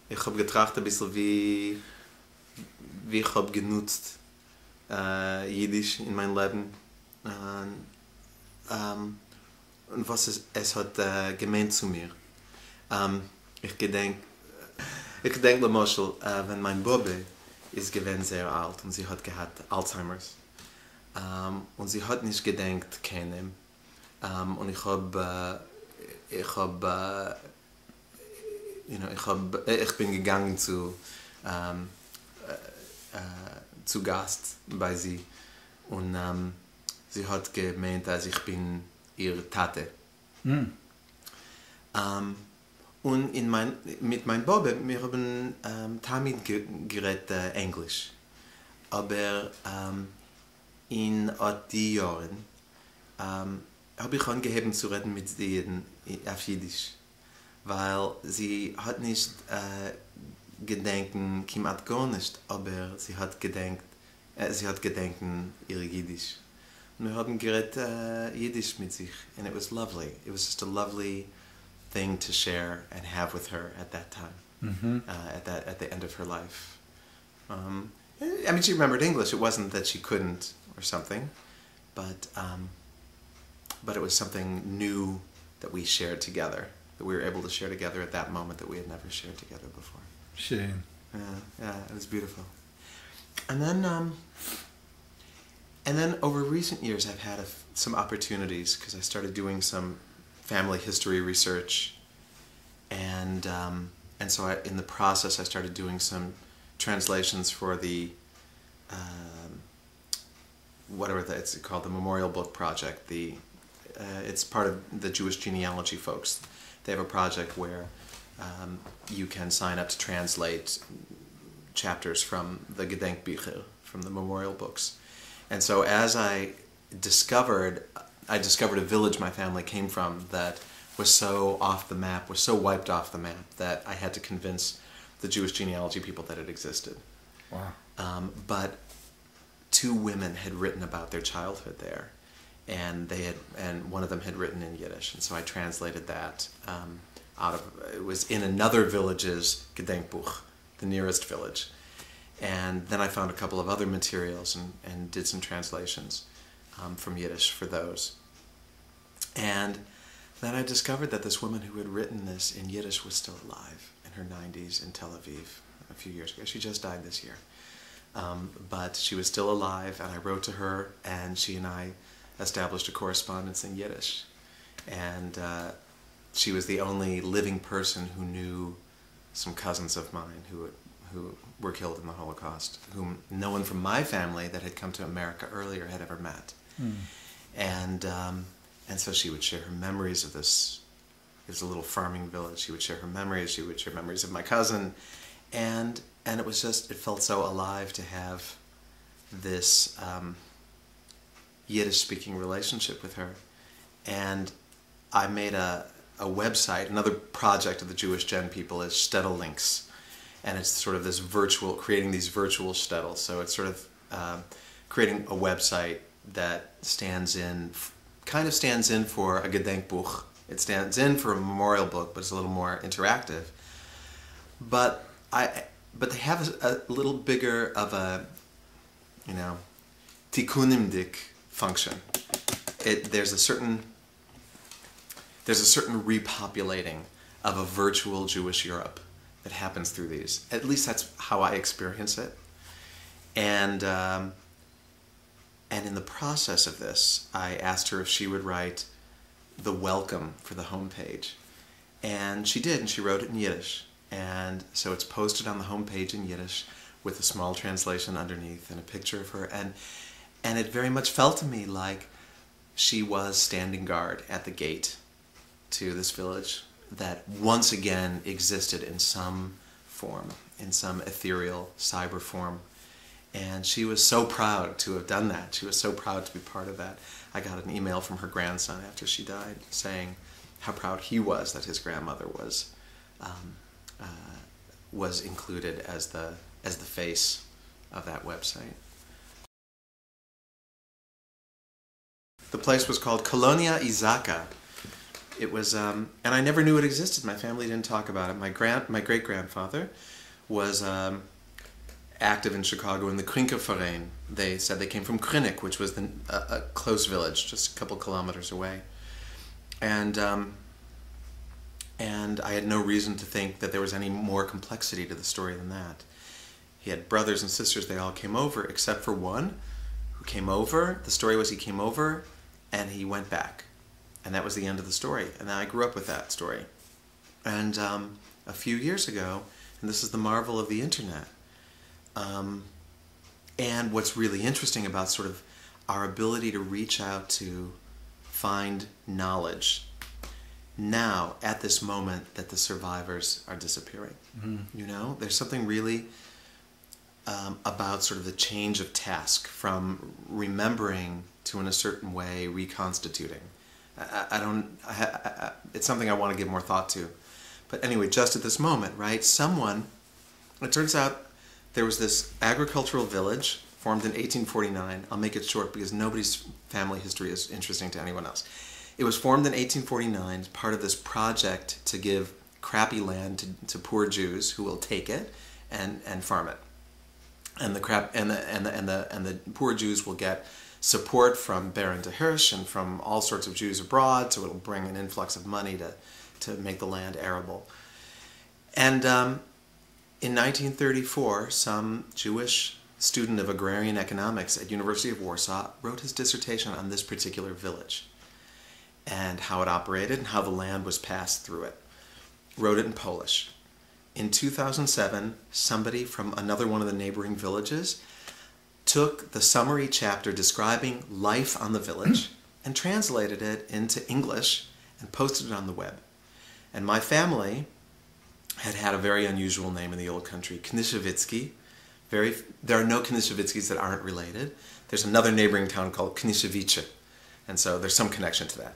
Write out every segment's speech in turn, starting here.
ich habe getracht ein bisschen wie ich habe genutzt Jiddisch in mein Leben und was es hat gemeint zu mir. Ich gedenk Moschel, wenn mein Bube ist gewesen sehr alt und sie hat gehabt Alzheimer's. Und sie hat nicht gedenkt keinem. Und ich bin gegangen zu Gast bei sie und sie hat gemeint, dass ich bin ihre Tate. Und mit meinem Bobbe, wir haben damit geredet Englisch. Aber in die Jahren habe ich angeheben zu reden mit sie auf Jiddisch. Weil sie hat nicht gedenken, kimat gar nicht, aber sie hat gedenken ihre Jiddisch. Und wir haben geredet Jiddisch mit sich, and it was lovely. It was just a lovely thing to share and have with her at that time, at the end of her life. I mean, she remembered English. It wasn't that she couldn't or something, but it was something new that we shared together, that we were able to share together at that moment that we had never shared together before. Schön. Yeah, it was beautiful. And then over recent years, I've had some opportunities because I started doing some family history research, and so in the process, I started doing some translations for the it's called, the Memorial Book Project. It's part of the Jewish genealogy folks. They have a project where you can sign up to translate chapters from the Gedenkbücher, from the memorial books. And so as I discovered a village my family came from that was so off the map, was so wiped off the map, that I had to convince the Jewish genealogy people that it existed. Wow. But two women had written about their childhood there, and one of them had written in Yiddish, and so I translated that it was in another village's Gedenkbuch, the nearest village. And then I found a couple of other materials and did some translations from Yiddish for those. And then I discovered that this woman who had written this in Yiddish was still alive in her 90s in Tel Aviv a few years ago. She just died this year. But she was still alive, and I wrote to her, and she and I established a correspondence in Yiddish. And she was the only living person who knew some cousins of mine who were killed in the Holocaust, whom no one from my family that had come to America earlier had ever met. And so she would share her memories of this. It was a little farming village. She would share her memories. She would share memories of my cousin, and it was just, it felt so alive to have this Yiddish-speaking relationship with her. And I made a website. Another project of the Jewish Gen people is Shtetl Links, and it's sort of this creating these virtual shtetls. So it's sort of creating a website that kind of stands in for a Gedenkbuch. It stands in for a memorial book, but it's a little more interactive. But they have a little bigger of a, tikkunimdik function. There's a certain repopulating of a virtual Jewish Europe that happens through these. At least that's how I experience it. And in the process of this, I asked her if she would write the welcome for the homepage. And she did, and she wrote it in Yiddish. And so it's posted on the homepage in Yiddish with a small translation underneath and a picture of her. And it very much felt to me like she was standing guard at the gate to this village that once again existed in some form, in some ethereal cyber form. And she was so proud to have done that. She was so proud to be part of that. I got an email from her grandson after she died saying how proud he was that his grandmother was included as the face of that website. The place was called Kolonia Izaka. It was, and I never knew it existed. My family didn't talk about it. My great-grandfather was active in Chicago in the Krinkerverein. They said they came from Krinnik, which was a close village, just a couple kilometers away. And I had no reason to think that there was any more complexity to the story than that. He had brothers and sisters. They all came over, except for one who came over. The story was he came over and he went back. And that was the end of the story. And I grew up with that story. And a few years ago, and this is the marvel of the internet, and what's really interesting about sort of our ability to reach out to find knowledge now, at this moment, that the survivors are disappearing. You know, there's something really about sort of the change of task from remembering to, in a certain way, reconstituting. It's something I want to give more thought to. But anyway, just at this moment, right, it turns out there was this agricultural village formed in 1849. I'll make it short because nobody's family history is interesting to anyone else. It was formed in 1849 as part of this project to give crappy land to poor Jews who will take it and farm it. And the poor Jews will get support from Baron de Hirsch and from all sorts of Jews abroad, so it'll bring an influx of money to make the land arable. And in 1934, some Jewish student of agrarian economics at University of Warsaw wrote his dissertation on this particular village and how it operated and how the land was passed through it. Wrote it in Polish. In 2007, somebody from another one of the neighboring villages took the summary chapter describing life on the village and translated it into English and posted it on the web. And my family had a very unusual name in the old country, Knishovitsky. There are no Knishovitskys that aren't related. There's another neighboring town called Knishowice, and so there's some connection to that.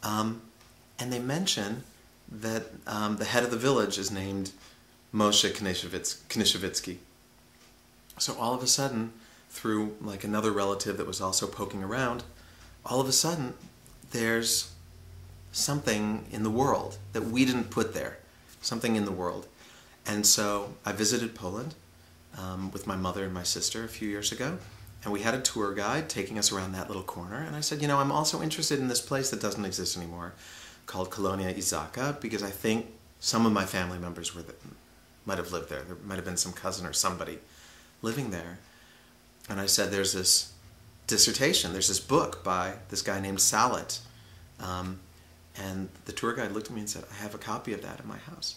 And they mention that the head of the village is named Moshe Knishovitsky. So all of a sudden, through like another relative that was also poking around, all of a sudden there's something in the world that we didn't put there, something in the world. And so I visited Poland with my mother and my sister a few years ago, and we had a tour guide taking us around that little corner, and I said, you know, I'm also interested in this place that doesn't exist anymore, called Kolonia Izaka, because I think some of my family members might have lived there. There might have been some cousin or somebody living there. And I said, there's this dissertation, there's this book by this guy named Salet. And the tour guide looked at me and said, I have a copy of that in my house.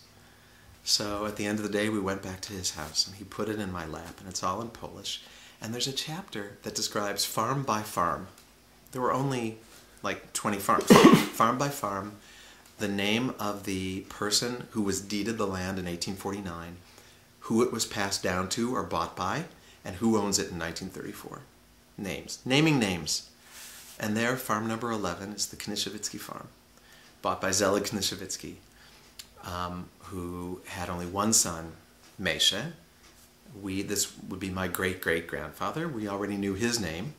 So at the end of the day, we went back to his house, and he put it in my lap, and it's all in Polish. And there's a chapter that describes farm by farm. There were only like 20 farms. Farm by farm, the name of the person who was deeded the land in 1849, who it was passed down to or bought by, and who owns it in 1934. Names. Naming names. And there, farm number 11 is the Knishovitsky farm, bought by Zelig Knishovitsky, who had only one son, Meshe. This would be my great-great-grandfather. We already knew his name,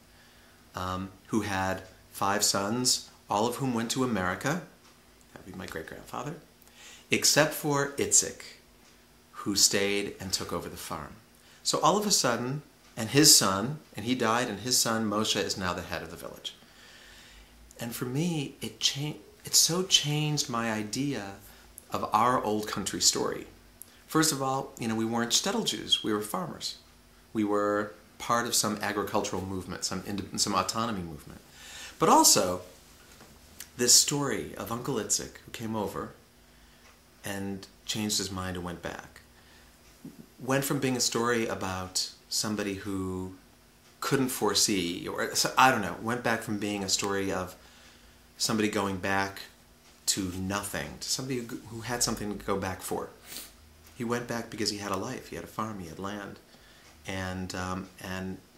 who had 5 sons, all of whom went to America. That would be my great-grandfather, except for Itzik, who stayed and took over the farm. So all of a sudden, and his son, and he died, and his son, Moshe, is now the head of the village. And for me, it so changed my idea of our old country story. First of all, you know, we weren't shtetl Jews, we were farmers. We were part of some agricultural movement, some autonomy movement. But also, this story of Uncle Itzik, who came over and changed his mind and went back, went from being a story about somebody who couldn't foresee, or I don't know, went back from being a story of somebody going back to nothing, to somebody who had something to go back for. He went back because he had a life, he had a farm, he had land, and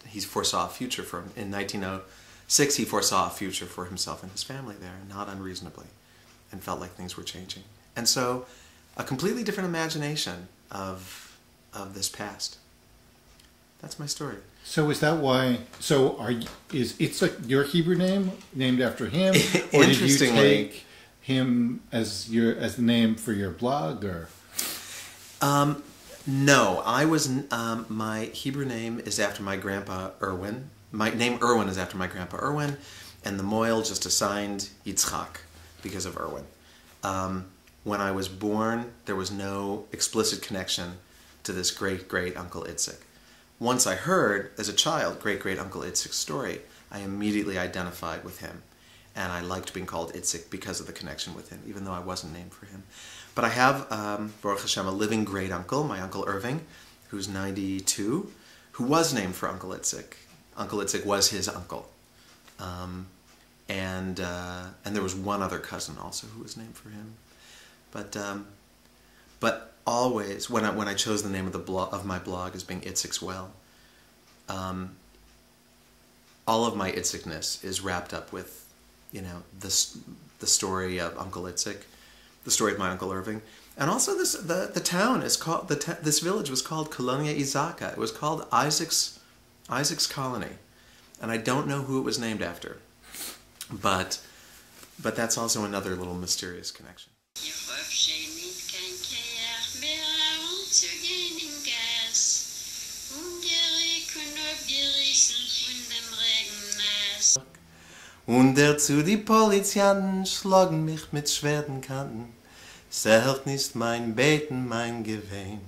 he foresaw a future for him. In 1906, he foresaw a future for himself and his family there, not unreasonably, and felt like things were changing. And so, a completely different imagination of this past. That's my story. So is that why? So is Itzik your Hebrew name, named after him, or did you take him as the name for your blog, or? No, I was. My Hebrew name is after my grandpa Irwin. My name Irwin is after my grandpa Irwin, and the Moyle just assigned Yitzchak because of Irwin. When I was born, there was no explicit connection to this great Uncle Itzik. Once I heard, as a child, great Uncle Itzik's story, I immediately identified with him, and I liked being called Itzik because of the connection with him, even though I wasn't named for him. But I have, Baruch Hashem, a living great uncle, my Uncle Irving, who's 92, who was named for Uncle Itzik. Uncle Itzik was his uncle. And there was one other cousin also who was named for him. But always, when I chose the name of my blog as being Itzik's Well, all of my Itzikness is wrapped up with, the story of Uncle Itzik, the story of my Uncle Irving, and also the town is called this village was called Kolonia Izaka. It was called Isaac's colony, and I don't know who it was named after, but that's also another little mysterious connection. Und dazu die Polizianten schlagen mich mit schweren Kanten. Zählt nicht mein Beten, mein Gewehen.